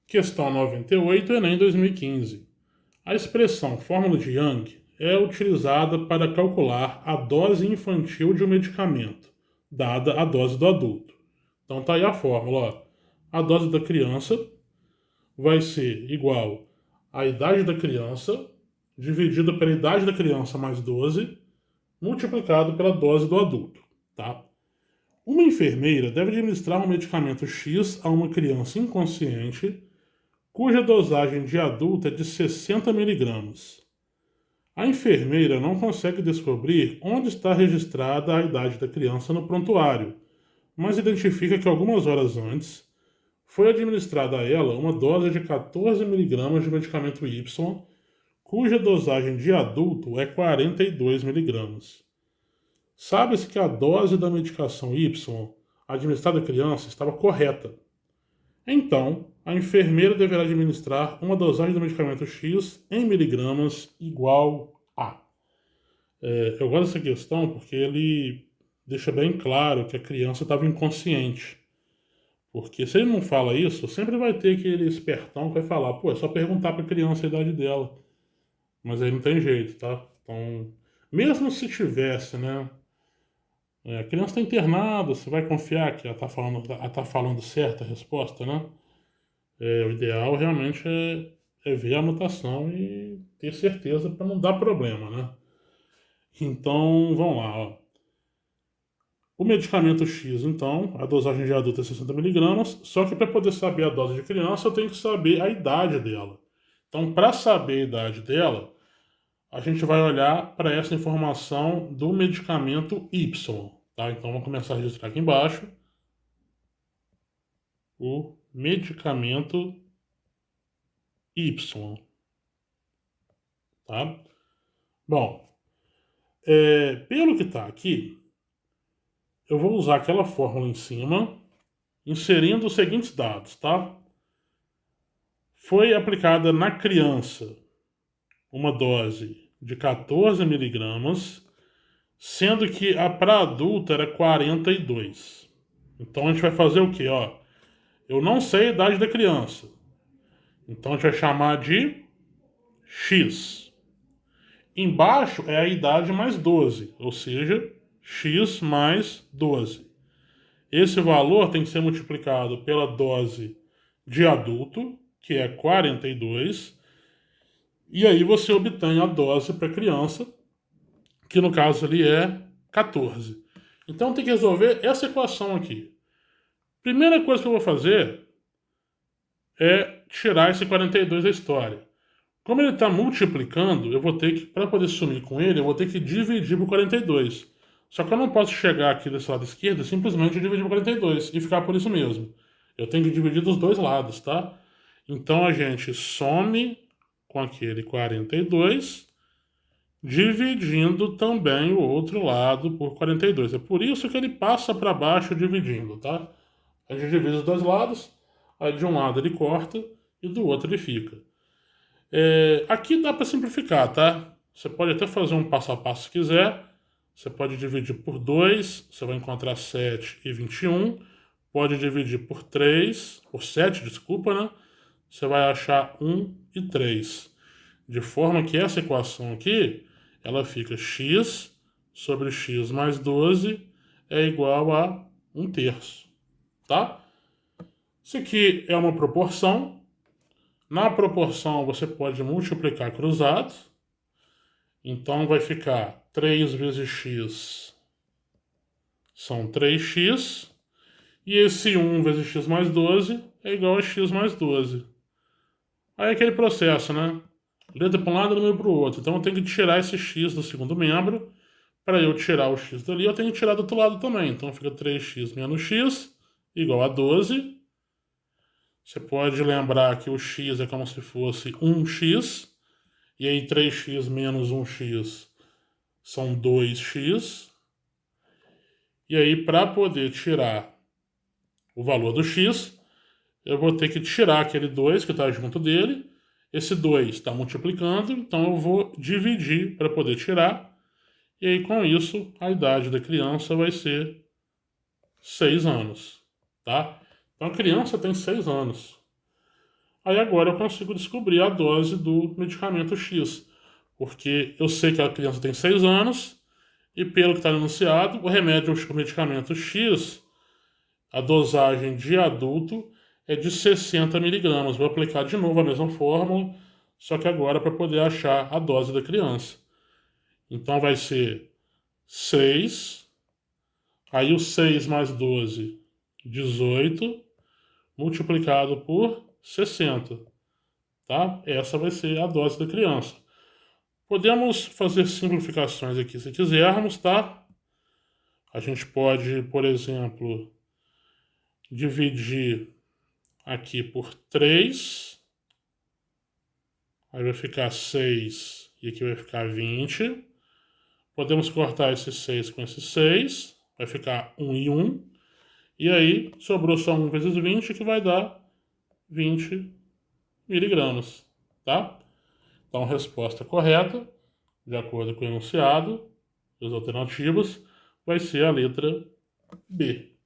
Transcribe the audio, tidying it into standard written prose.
Questão 98, Enem 2015. A expressão fórmula de Young é utilizada para calcular a dose infantil de um medicamento, dada a dose do adulto. Então tá aí a fórmula, ó. A dose da criança vai ser igual à idade da criança, dividida pela idade da criança mais 12, multiplicado pela dose do adulto, tá? Uma enfermeira deve administrar um medicamento X a uma criança inconsciente cuja dosagem de adulto é de 60 miligramas. A enfermeira não consegue descobrir onde está registrada a idade da criança no prontuário, mas identifica que algumas horas antes foi administrada a ela uma dose de 14 miligramas de medicamento Y, cuja dosagem de adulto é 42 miligramas. Sabe-se que a dose da medicação Y administrada à criança estava correta. Então, a enfermeira deverá administrar uma dosagem do medicamento X em miligramas igual a. Eu gosto dessa questão porque ele deixa bem claro que a criança estava inconsciente. Porque se ele não fala isso, sempre vai ter aquele espertão que vai falar, pô, é só perguntar para a criança a idade dela. Mas aí não tem jeito, tá? Então, mesmo se tivesse, né? A criança está internada, você vai confiar que ela tá falando certa a resposta, né? O ideal realmente é ver a anotação e ter certeza para não dar problema, né? Então, vamos lá, ó. O medicamento X, então, a dosagem de adulto é 60 miligramas, só que para poder saber a dose de criança, eu tenho que saber a idade dela. Então, para saber a idade dela, a gente vai olhar para essa informação do medicamento Y, tá? Então, vamos começar a registrar aqui embaixo o medicamento Y, tá? Bom, pelo que está aqui, eu vou usar aquela fórmula em cima, inserindo os seguintes dados, tá? Foi aplicada na criança uma dose de 14 miligramas, sendo que a para adulto era 42. Então a gente vai fazer o quê? Ó, eu não sei a idade da criança. Então a gente vai chamar de X. Embaixo é a idade mais 12, ou seja, X mais 12. Esse valor tem que ser multiplicado pela dose de adulto, que é 42, e aí você obtém a dose para criança, que no caso ali é 14. Então tem que resolver essa equação aqui. Primeira coisa que eu vou fazer é tirar esse 42 da história. Como ele está multiplicando, eu vou ter que, para poder sumir com ele, eu vou ter que dividir por 42. Só que eu não posso chegar aqui desse lado esquerdo e simplesmente dividir por 42 e ficar por isso mesmo. Eu tenho que dividir dos dois lados, tá? Então a gente some com aquele 42, dividindo também o outro lado por 42. É por isso que ele passa para baixo dividindo, tá? A gente divide os dois lados, aí de um lado ele corta e do outro ele fica. Aqui dá para simplificar, tá? Você pode até fazer um passo a passo se quiser. Você pode dividir por 2, você vai encontrar 7 e 21. Pode dividir por 3, por 7, desculpa, né? Você vai achar 1 e 3. De forma que essa equação aqui, ela fica x sobre x mais 12 é igual a 1/3, tá? Isso aqui é uma proporção. Na proporção, você pode multiplicar cruzado. Então, vai ficar 3 vezes x são 3x. E esse 1 vezes x mais 12 é igual a x mais 12. Aí é aquele processo, né? Letra para um lado e número para o outro. Então, eu tenho que tirar esse x do segundo membro. Para eu tirar o x dali, eu tenho que tirar do outro lado também. Então, fica 3x menos x igual a 12. Você pode lembrar que o x é como se fosse 1x, e aí 3x menos 1x são 2x. E aí, para poder tirar o valor do x, eu vou ter que tirar aquele 2 que está junto dele. Esse 2 está multiplicando, então eu vou dividir para poder tirar. E aí, com isso, a idade da criança vai ser 6 anos, tá? Então, a criança tem 6 anos. Aí agora eu consigo descobrir a dose do medicamento X, porque eu sei que a criança tem 6 anos e pelo que está anunciado, o remédio, o medicamento X, a dosagem de adulto é de 60 miligramas. Vou aplicar de novo a mesma fórmula, só que agora para poder achar a dose da criança. Então vai ser 6, aí o 6 mais 12, 18, multiplicado por 60, tá? Essa vai ser a dose da criança. Podemos fazer simplificações aqui se quisermos, tá? A gente pode, por exemplo, dividir aqui por 3, aí vai ficar 6 e aqui vai ficar 20. Podemos cortar esse 6 com esse 6, vai ficar 1 e 1. E aí sobrou só 1 vezes 20, que vai dar 20 miligramas, tá? Então, a resposta correta, de acordo com o enunciado, as alternativas, vai ser a letra B.